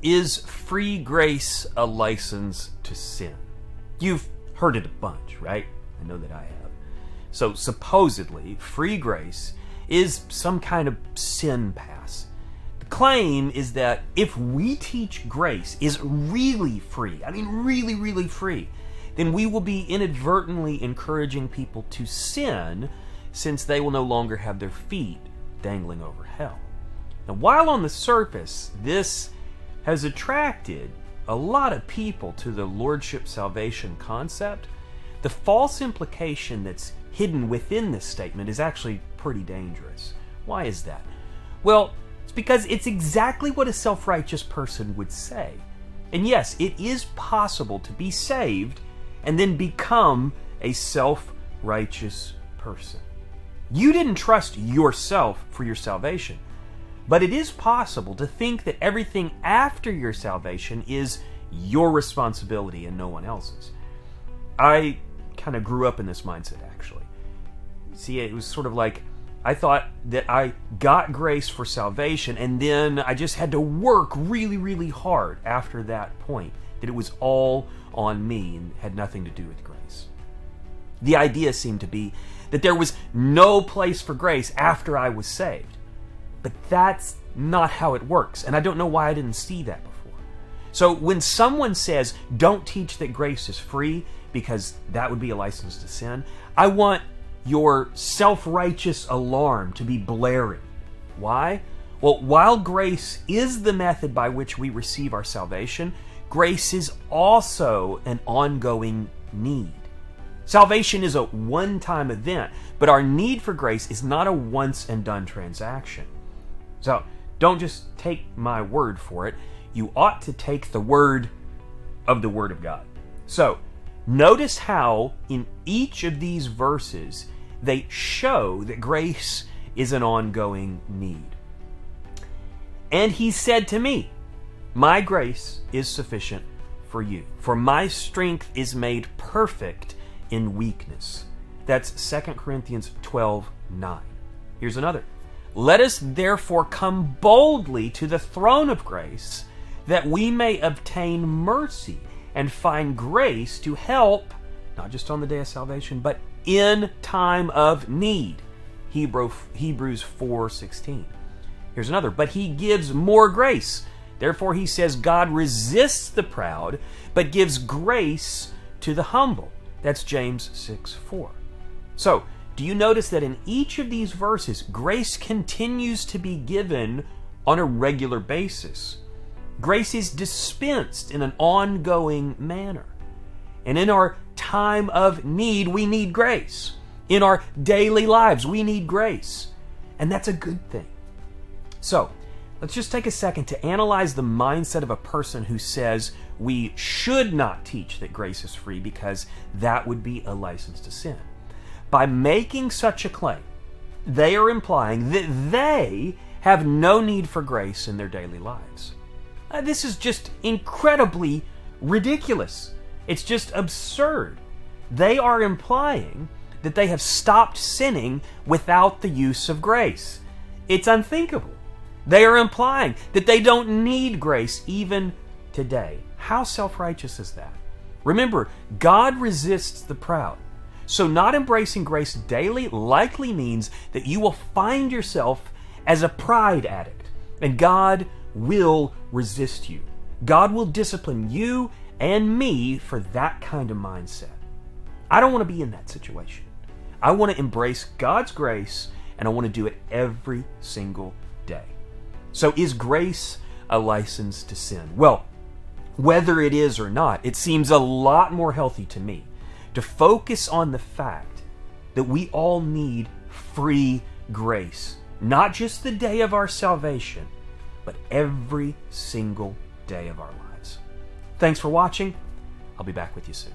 Is free grace a license to sin? You've heard it a bunch, right? I know that I have. So supposedly, free grace is some kind of sin pass. The claim is that if we teach grace is really free, I mean really, really free, then we will be inadvertently encouraging people to sin, since they will no longer have their feet dangling over hell. Now, while on the surface, this has attracted a lot of people to the Lordship salvation concept, the false implication that's hidden within this statement is actually pretty dangerous. Why is that? Well, it's because it's exactly what a self-righteous person would say. And yes, it is possible to be saved and then become a self-righteous person. You didn't trust yourself for your salvation, but it is possible to think that everything after your salvation is your responsibility and no one else's. I kind of grew up in this mindset, actually. See, it was sort of like I thought that I got grace for salvation, and then I just had to work really, really hard after that point, that it was all on me and had nothing to do with grace. The idea seemed to be that there was no place for grace after I was saved. But that's not how it works, and I don't know why I didn't see that before. So when someone says, don't teach that grace is free, because that would be a license to sin, I want your self-righteous alarm to be blaring. Why? Well, while grace is the method by which we receive our salvation, grace is also an ongoing need. Salvation is a one-time event, but our need for grace is not a once-and-done transaction. So, don't just take my word for it. You ought to take the word of the Word of God. So, notice how in each of these verses they show that grace is an ongoing need. And he said to me, my grace is sufficient for you, for my strength is made perfect in weakness. That's 2 Corinthians 12:9. Here's another. Let us therefore come boldly to the throne of grace, that we may obtain mercy and find grace to help, not just on the day of salvation, but in time of need. Hebrews 4:16. Here's another. But he gives more grace. Therefore he says, God resists the proud, but gives grace to the humble. That's James 6:4. So, do you notice that in each of these verses, grace continues to be given on a regular basis? Grace is dispensed in an ongoing manner. And in our time of need, we need grace. In our daily lives, we need grace. And that's a good thing. So, let's just take a second to analyze the mindset of a person who says we should not teach that grace is free because that would be a license to sin. By making such a claim, they are implying that they have no need for grace in their daily lives. This is just incredibly ridiculous. It's just absurd. They are implying that they have stopped sinning without the use of grace. It's unthinkable. They are implying that they don't need grace even today. How self-righteous is that? Remember, God resists the proud. So not embracing grace daily likely means that you will find yourself as a pride addict, and God will resist you. God will discipline you and me for that kind of mindset. I don't want to be in that situation. I want to embrace God's grace, and I want to do it every single day. So is grace a license to sin? Well, whether it is or not, it seems a lot more healthy to me to focus on the fact that we all need free grace. Not just the day of our salvation, but every single day of our lives. Thanks for watching. I'll be back with you soon.